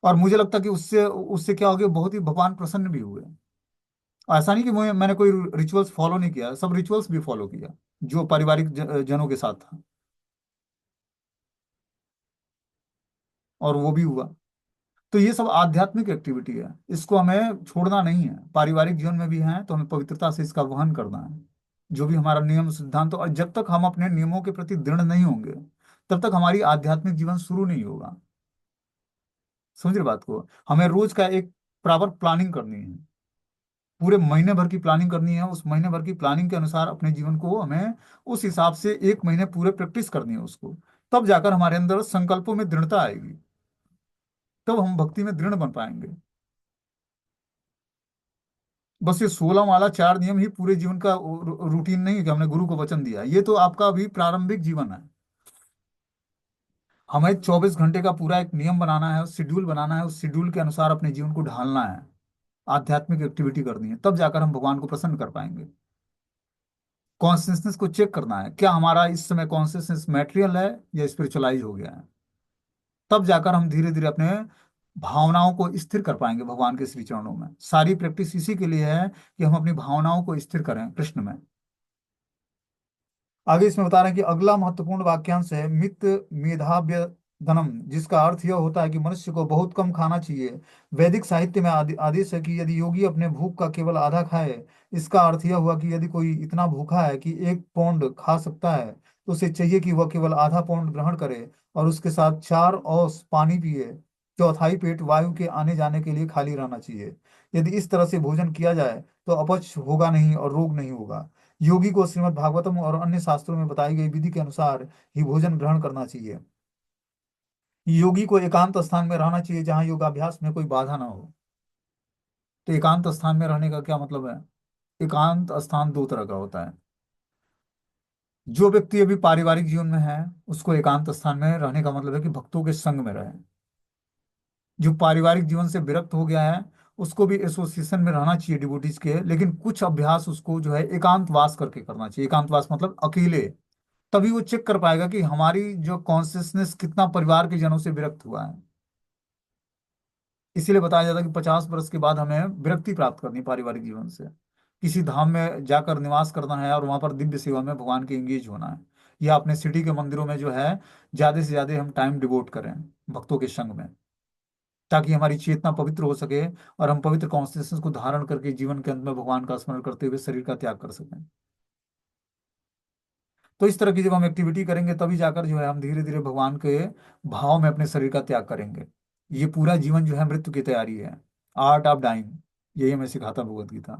और मुझे लगता कि उससे उससे क्या हो गया, बहुत ही भगवान प्रसन्न भी हुए। ऐसा नहीं कि मैंने कोई रिचुअल्स फॉलो नहीं किया, सब रिचुअल्स भी फॉलो किया जो पारिवारिक जनों के साथ था, और वो भी हुआ। तो ये सब आध्यात्मिक एक्टिविटी है, इसको हमें छोड़ना नहीं है। पारिवारिक जीवन में भी है तो हमें पवित्रता से इसका वहन करना है। जो भी हमारा नियम सिद्धांत, और जब तक हम अपने नियमों के प्रति दृढ़ नहीं होंगे, तब तक हमारी आध्यात्मिक जीवन शुरू नहीं होगा। समझ रहे बात को। हमें रोज का एक प्रॉपर प्लानिंग करनी है, पूरे महीने भर की प्लानिंग करनी है। उस महीने भर की प्लानिंग के अनुसार अपने जीवन को हमें उस हिसाब से 1 महीने पूरे प्रैक्टिस करनी है उसको। तब जाकर हमारे अंदर संकल्पों में दृढ़ता आएगी, तब हम भक्ति में दृढ़ बन पाएंगे। बस ये 16 माला 4 नियम ही पूरे जीवन का रूटीन नहीं है कि हमने गुरु को वचन दिया। ये तो आपका अभी प्रारंभिक जीवन है। हमें 24 घंटे का पूरा एक नियम बनाना है, शेड्यूल बनाना है, उस शेड्यूल के अनुसार अपने जीवन को ढालना है। आध्यात्मिक एक्टिविटी करनी है, तब जाकर हम भगवान को प्रसन्न कर पाएंगे। कॉन्शियसनेस को चेक करना है, क्या हमारा इस समय कॉन्शियसनेस मैटेरियल है या स्पिरिचुअलाइज हो गया है। तब जाकर हम धीरे धीरे अपने भावनाओं को स्थिर कर पाएंगे भगवान के श्री चरणों में। सारी प्रैक्टिस इसी के लिए है कि हम अपनी भावनाओं को स्थिर करें कृष्ण में। आगे इसमें बता रहे हैं कि अगला महत्वपूर्ण वाक्यांश है मित मेधाव्य धनम, जिसका अर्थ यह होता है कि मनुष्य को बहुत कम खाना चाहिए। वैदिक साहित्य में आदेश है कि यदि योगी अपने भूख का केवल आधा खाए, इसका अर्थ यह हुआ कि यदि कोई इतना भूखा है कि 1 पौंड खा सकता है, तो उसे चाहिए कि वह केवल आधा पौंड ग्रहण करे और उसके साथ 4 औंस पानी पिए। चौथाई पेट वायु के आने जाने के लिए खाली रहना चाहिए। यदि इस तरह से भोजन किया जाए तो अपच होगा नहीं और रोग नहीं होगा। योगी को श्रीमद् भागवतम और अन्य शास्त्रों में बताई गई विधि के अनुसार ही भोजन ग्रहण करना चाहिए। योगी को एकांत स्थान में रहना चाहिए जहाँ योगाभ्यास में कोई बाधा ना हो। तो एकांत स्थान में रहने का क्या मतलब है। एकांत स्थान 2 तरह का होता है। जो व्यक्ति अभी पारिवारिक जीवन में है, उसको एकांत स्थान में रहने का मतलब है कि भक्तों के संग में रहे। जो पारिवारिक जीवन से विरक्त हो गया है, उसको भी एसोसिएशन में रहना चाहिए डिवोटीज के, लेकिन कुछ अभ्यास उसको जो है एकांतवास करके करना चाहिए। एकांतवास मतलब अकेले। तभी वो चेक कर पाएगा कि हमारी जो कॉन्सियसनेस कितना परिवार के जनों से विरक्त हुआ है। इसीलिए बताया जाता है कि 50 वर्ष के बाद हमें विरक्ति प्राप्त करनी है पारिवारिक जीवन से। किसी धाम में जाकर निवास करना है और वहां पर दिव्य सेवा में भगवान के एंगेज होना है। या अपने सिटी के मंदिरों में जो है, ज्यादा से ज्यादा हम टाइम डिवोट करें भक्तों के संग में, ताकि हमारी चेतना पवित्र हो सके और हम पवित्र कॉन्सियसनेस को धारण करके जीवन के अंत में भगवान का स्मरण करते हुए शरीर का त्याग कर सकें। तो इस तरह की जब हम एक्टिविटी करेंगे, तभी जाकर जो है हम धीरे धीरे भगवान के भाव में अपने शरीर का त्याग करेंगे। ये पूरा जीवन जो है मृत्यु की तैयारी है। आर्ट ऑफ डाइंग, यही हमें सिखाता भगवत गीता,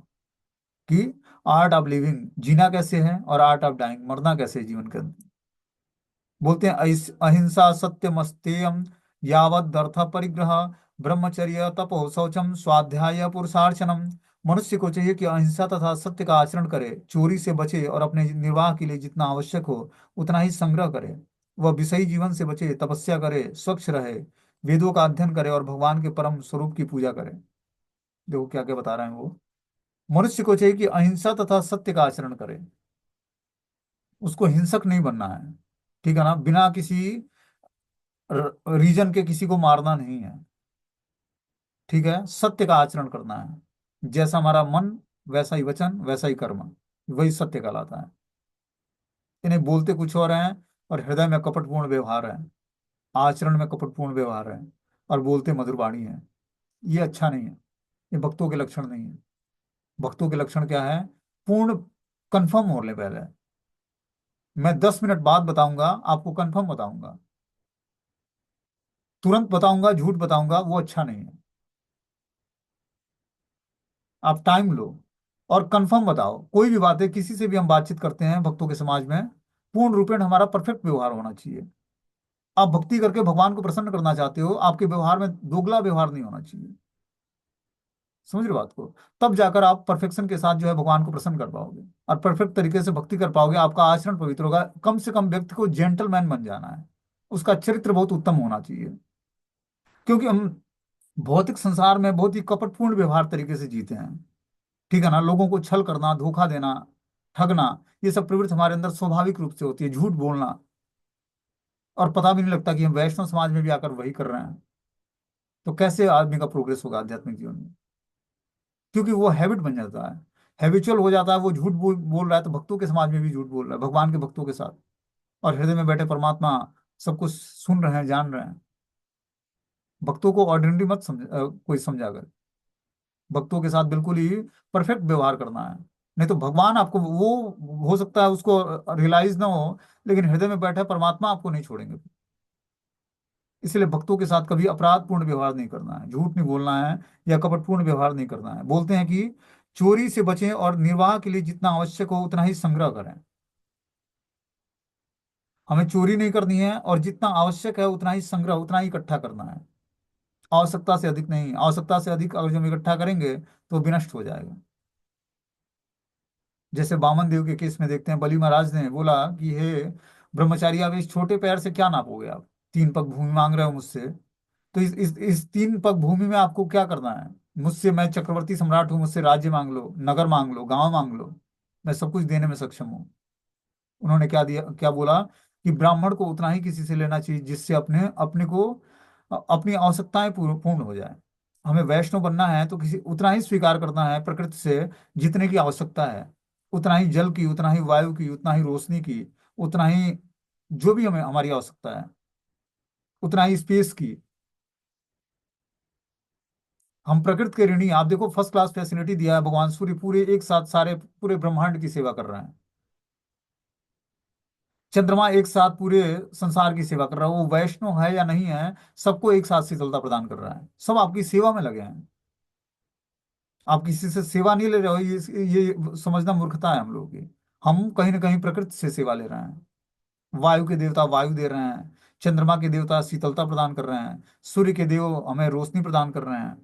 कि आर्ट ऑफ लिविंग, जीना कैसे है, और आर्ट ऑफ डाइंग, मरना कैसे है जीवन के अंदर। बोलते हैं अहिंसा सत्यम अस्तेयम यावद अर्थ परिग्रह ब्रह्मचर्य तपो शौचम स्वाध्याय पुरुषार्चनम। मनुष्य को चाहिए कि अहिंसा तथा सत्य का आचरण करे, चोरी से बचे और अपने निर्वाह के लिए जितना आवश्यक हो उतना ही संग्रह करे। वह विषयी जीवन से बचे, तपस्या करे, स्वच्छ रहे, वेदों का अध्ययन करे और भगवान के परम स्वरूप की पूजा करे। देखो क्या क्या बता रहे हैं वो। मनुष्य को चाहिए कि अहिंसा तथा सत्य का आचरण करे, उसको हिंसक नहीं बनना है, ठीक है ना, बिना किसी रीजन के किसी को मारना नहीं है, ठीक है, सत्य का आचरण करना है, जैसा हमारा मन वैसा ही वचन वैसा ही कर्म, वही सत्य कहलाता है। इन्हें बोलते कुछ और हैं और हृदय में कपटपूर्ण व्यवहार है, आचरण में कपटपूर्ण व्यवहार है, और बोलते मधुर वाणी है। ये अच्छा नहीं है, ये भक्तों के लक्षण नहीं है। भक्तों के लक्षण क्या है? पूर्ण कंफर्म होने पहले, मैं 10 मिनट बाद बताऊंगा, आपको कंफर्म बताऊंगा, तुरंत बताऊंगा, झूठ बताऊंगा, वो अच्छा नहीं है। आप टाइम लो और कंफर्म बताओ। कोई भी बात है, किसी से भी हम बातचीत करते हैं भक्तों के समाज में, पूर्ण रूपेण हमारा परफेक्ट व्यवहार होना चाहिए। आप भक्ति करके भगवान को प्रसन्न करना चाहते हो, आपके व्यवहार में दोगला व्यवहार नहीं होना चाहिए। समझ रहे हो बात को? तब जाकर आप परफेक्शन के साथ जो है भगवान को प्रसन्न कर पाओगे, और परफेक्ट तरीके से भक्ति कर पाओगे, आपका आचरण पवित्र होगा। कम से कम व्यक्ति को जेंटलमैन बन जाना है, उसका चरित्र बहुत उत्तम होना चाहिए। क्योंकि हम भौतिक संसार में बहुत ही कपटपूर्ण व्यवहार तरीके से जीते हैं, ठीक है ना, लोगों को छल करना, धोखा देना, ठगना, ये सब प्रवृत्ति हमारे अंदर स्वाभाविक रूप से होती है, झूठ बोलना, और पता भी नहीं लगता कि हम वैष्णव समाज में भी आकर वही कर रहे हैं। तो कैसे आदमी का प्रोग्रेस होगा आध्यात्मिक जीवन में? क्योंकि वो हैबिट बन जाता है, हैबिचुअल हो जाता है। वो झूठ बोल रहा है तो भक्तों के समाज में भी झूठ बोल रहा है, भगवान के भक्तों के साथ। और हृदय में बैठे परमात्मा सब कुछ सुन रहे हैं, जान रहे हैं। भक्तों को ऑर्डिनरी मत कोई समझा कर, भक्तों के साथ बिल्कुल ही परफेक्ट व्यवहार करना है। नहीं तो भगवान आपको वो, हो सकता है उसको रियलाइज ना हो, लेकिन हृदय में बैठे परमात्मा आपको नहीं छोड़ेंगे। इसलिए भक्तों के साथ कभी अपराधपूर्ण व्यवहार नहीं करना है, झूठ नहीं बोलना है, या कपटपूर्ण व्यवहार नहीं करना है। बोलते हैं कि चोरी से बचें और निर्वाह के लिए जितना आवश्यक हो उतना ही संग्रह करें। हमें चोरी नहीं करनी है, और जितना आवश्यक है उतना ही संग्रह, उतना ही इकट्ठा करना है। आवश्यकता से अधिक नहीं। आवश्यकता से अधिक अगर जो हम इकट्ठा करेंगे तो विनष्ट हो जाएगा। जैसे बामन देव के केस में देखते हैं, बलि महाराज ने बोला कि हे ब्रह्मचारी, आप इस छोटे पैर से क्या नापोगे? आप 3 पग भूमि मांग रहे हो मुझसे, तो इस 3 पग भूमि में आपको क्या करना है? मुझसे, मैं चक्रवर्ती सम्राट हूँ, मुझसे राज्य मांग लो, नगर मांग लो, गांव मांग लो, मैं सब कुछ देने में सक्षम हूँ। उन्होंने क्या दिया, क्या बोला कि ब्राह्मण को उतना ही किसी से लेना चाहिए जिससे अपने अपने को अपनी आवश्यकताएं पूर्ण हो जाए। हमें वैष्णव बनना है तो किसी उतना ही स्वीकार करना है प्रकृति से जितने की आवश्यकता है, उतना ही जल की, उतना ही वायु की, उतना ही रोशनी की, उतना ही जो भी हमें हमारी आवश्यकता है, उतना ही स्पेस की। हम प्रकृति के ऋणी हैं। आप देखो, फर्स्ट क्लास फैसिलिटी दिया है भगवान सूर्य, पूरे एक साथ सारे पूरे ब्रह्मांड की सेवा कर रहे हैं। चंद्रमा एक साथ पूरे संसार की सेवा कर रहा है। वो वैष्णव है या नहीं है, सबको एक साथ शीतलता प्रदान कर रहा है। सब आपकी सेवा में लगे हैं। आप किसी से सेवा नहीं ले रहे हो, ये समझना मूर्खता है हम लोगों की। हम कहीं ना कहीं प्रकृति से सेवा ले रहे हैं। वायु के देवता वायु दे रहे हैं, चंद्रमा के देवता शीतलता प्रदान कर रहे हैं, सूर्य के देव हमें रोशनी प्रदान कर रहे हैं,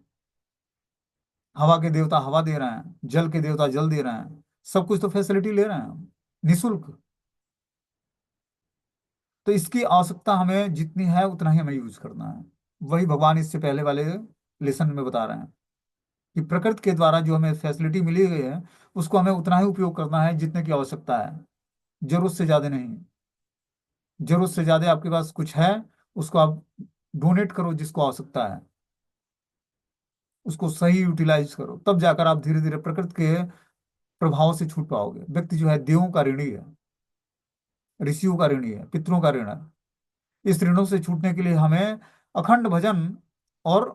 हवा के देवता हवा दे रहे हैं, जल के देवता जल दे रहे हैं। सब कुछ तो फैसिलिटी ले रहे हैं हम, निःशुल्क। तो इसकी आवश्यकता हमें जितनी है उतना ही हमें यूज करना है। वही भगवान इससे पहले वाले लेसन में बता रहे हैं कि प्रकृति के द्वारा जो हमें फैसिलिटी मिली गई है, उसको हमें उतना ही उपयोग करना है जितने की आवश्यकता है, जरूरत से ज्यादा नहीं। जरूरत से ज्यादा आपके पास कुछ है, उसको आप डोनेट करो, जिसको आवश्यकता है उसको सही यूटिलाइज करो, तब जाकर आप धीरे धीरे प्रकृति के प्रभाव से छूट पाओगे। व्यक्ति जो है देवों का ऋणी है, ऋषियों का ऋणी है, पितरों का ऋण है। इस ऋणों से छूटने के लिए हमें अखंड भजन और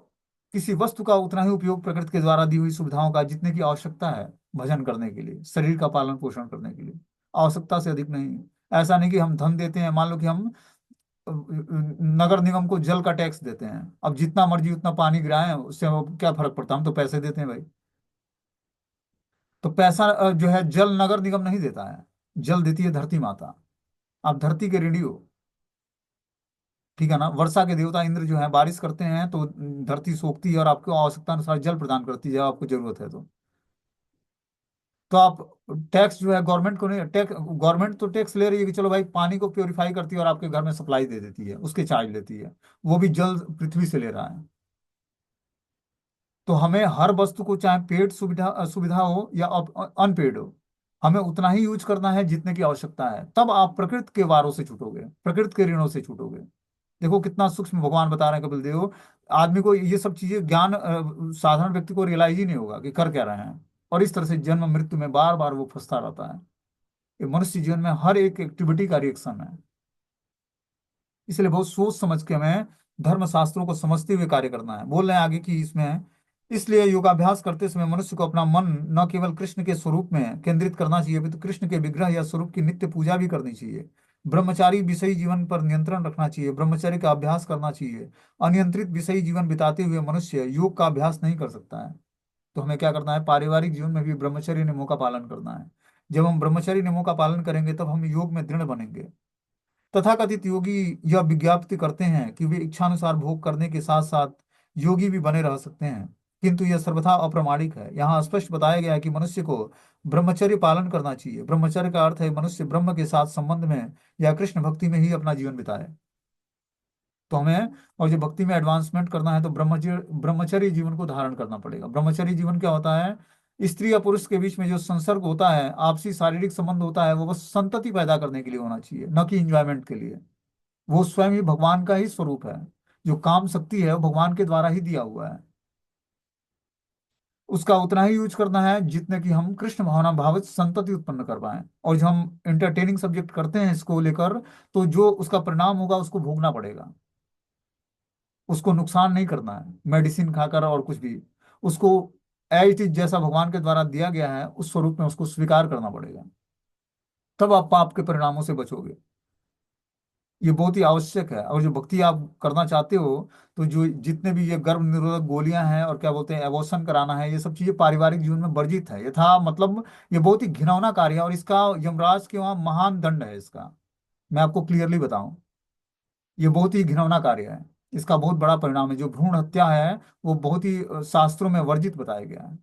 किसी वस्तु का उतना ही उपयोग, प्रकृति के द्वारा दी हुई सुविधाओं का जितने की आवश्यकता है भजन करने के लिए, शरीर का पालन पोषण करने के लिए, आवश्यकता से अधिक नहीं। ऐसा नहीं कि हम धन देते हैं, मान लो कि हम नगर निगम को जल का टैक्स देते हैं, अब जितना मर्जी उतना पानी गिराएं, उससे हमें क्या फर्क पड़ता, हम तो पैसे देते हैं भाई। तो पैसा जो है जल नगर निगम नहीं देता है, जल देती है धरती माता। आप धरती के ऋणी हो, ठीक है ना। वर्षा के देवता इंद्र जो है बारिश करते हैं तो धरती सोखती है और आपको आवश्यकता अनुसार जल प्रदान करती है जब आपको जरूरत है तो आप टैक्स जो है गवर्नमेंट को नहीं, टैक्स गवर्नमेंट तो टैक्स ले रही है कि चलो भाई पानी को प्योरीफाई करती है और आपके घर में सप्लाई दे देती है, उसके चार्ज लेती है, वो भी जल पृथ्वी से ले रहा है। तो हमें हर वस्तु को, चाहे पेड सुविधा सुविधा हो या अनपेड हो, हमें उतना ही यूज करना है जितने की आवश्यकता है। तब आप प्रकृति के वारों से छूटोगे, प्रकृति के ऋणों से छूटोगे। देखो कितना सूक्ष्म भगवान बता रहे हैं कपिल देव। आदमी को ये सब चीजें ज्ञान, साधारण व्यक्ति को रियलाइज ही नहीं होगा कि कर क्या रहे हैं। और इस तरह से जन्म मृत्यु में बार बार वो फंसता रहता है। ये मनुष्य जीवन में हर एक एक्टिविटी का रिएक्शन है। इसलिए बहुत सोच समझ के हमें धर्म शास्त्रों को समझते हुए कार्य करना है। बोल रहे हैं आगे कि इसमें, इसलिए योगाभ्यास करते समय मनुष्य को अपना मन न केवल कृष्ण के स्वरूप में केंद्रित करना चाहिए, अपितु कृष्ण के विग्रह या स्वरूप की नित्य पूजा भी करनी चाहिए। ब्रह्मचारी विषयी जीवन पर नियंत्रण रखना चाहिए, ब्रह्मचर्य का अभ्यास करना चाहिए। अनियंत्रित विषयी जीवन बिताते हुए मनुष्य योग का अभ्यास नहीं कर सकता है। तो हमें क्या करना है, पारिवारिक जीवन में भी ब्रह्मचर्य नियमों का पालन करना है। जब हम ब्रह्मचर्य नियमों का पालन करेंगे तब हम योग में दृढ़ बनेंगे। तथाकथित योगी यह विज्ञापित करते हैं कि वे इच्छानुसार भोग करने के साथ साथ योगी भी बने रह सकते हैं, किंतु यह सर्वथा अप्रामाणिक है। यहाँ स्पष्ट बताया गया है कि मनुष्य को ब्रह्मचर्य पालन करना चाहिए। ब्रह्मचर्य का अर्थ है मनुष्य ब्रह्म के साथ संबंध में या कृष्ण भक्ति में ही अपना जीवन बिताए। तो हमें, और जो भक्ति में एडवांसमेंट करना है तो ब्रह्मचर्य ब्रह्मचर्य जीवन को धारण करना पड़ेगा। ब्रह्मचर्य जीवन क्या होता है, स्त्री या पुरुष के बीच में जो संसर्ग होता है, आपसी शारीरिक संबंध होता है, वो बस संतति पैदा करने के लिए होना चाहिए, न कि इंजॉयमेंट के लिए। वो स्वयं ही भगवान का ही स्वरूप है। जो काम शक्ति है वो भगवान के द्वारा ही दिया हुआ है। उसका उतना ही यूज करना है जितने की हम कृष्ण भावना भावित संतति उत्पन्न कर पाए। और जो हम इंटरटेनिंग सब्जेक्ट करते हैं इसको लेकर, तो जो उसका परिणाम होगा उसको भोगना पड़ेगा। उसको नुकसान नहीं करना है मेडिसिन खाकर और कुछ भी। उसको एज इट इज जैसा भगवान के द्वारा दिया गया है उस स्वरूप में उसको स्वीकार करना पड़ेगा। तब आप पाप के परिणामों से बचोगे। ये बहुत ही आवश्यक है। और जो भक्ति आप करना चाहते हो, तो जो जितने भी ये गर्भ निरोधक गोलियां हैं और क्या बोलते हैं एबॉर्शन कराना है, ये सब चीजें पारिवारिक जीवन में वर्जित है। यथा मतलब ये बहुत ही घिनौना कार्य है और इसका यमराज के वहाँ महान दंड है इसका। मैं आपको क्लियरली बताऊं, ये बहुत ही घिनौना कार्य है। इसका बहुत बड़ा परिणाम है। जो भ्रूण हत्या है वो बहुत ही शास्त्रों में वर्जित बताया गया है।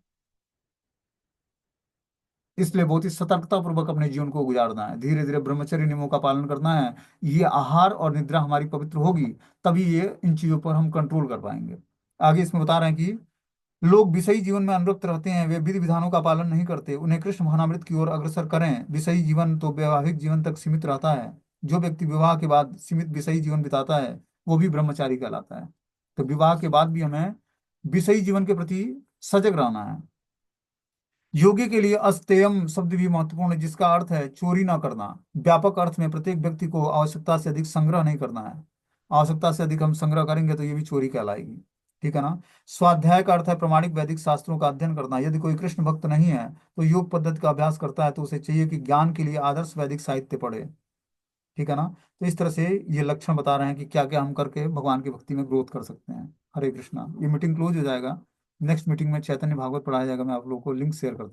इसलिए बहुत ही सतर्कता पूर्वक अपने जीवन को गुजारना है, धीरे धीरे ब्रह्मचर्य नियमों का पालन करना है। ये आहार और निद्रा हमारी पवित्र होगी, तभी ये इन चीजों पर हम कंट्रोल कर पाएंगे। आगे इसमें बता रहे हैं कि लोग विषयी जीवन में अनुरक्त रहते हैं, वे विधि विधानों का पालन नहीं करते, उन्हें कृष्ण भावनामृत की ओर अग्रसर करें। विषयी जीवन तो वैवाहिक जीवन तक सीमित रहता है। जो व्यक्ति विवाह के बाद सीमित विषयी जीवन बिताता है वो भी ब्रह्मचारी कहलाता है। तो विवाह के बाद भी हमें विषयी जीवन के प्रति सजग रहना है। योगी के लिए अस्तेयम शब्द भी महत्वपूर्ण है, जिसका अर्थ है चोरी ना करना। व्यापक अर्थ में प्रत्येक व्यक्ति को आवश्यकता से अधिक संग्रह नहीं करना है। आवश्यकता से अधिक हम संग्रह करेंगे तो ये भी चोरी कहलाएगी। ठीक है ना। स्वाध्याय का अर्थ है प्रमाणिक वैदिक शास्त्रों का अध्ययन करना। यदि कोई कृष्ण भक्त नहीं है तो योग पद्धति का अभ्यास करता है तो उसे चाहिए कि ज्ञान के लिए आदर्श वैदिक साहित्य पढ़े। ठीक है ना। तो इस तरह से ये लक्षण बता रहे हैं कि क्या क्या हम करके भगवान की भक्ति में ग्रोथ कर सकते हैं। हरे कृष्णा। ये मीटिंग क्लोज हो जाएगा। नेक्स्ट मीटिंग में चैतन्य भागवत पढ़ाया जाएगा। मैं आप लोगों को लिंक शेयर करता हूँ।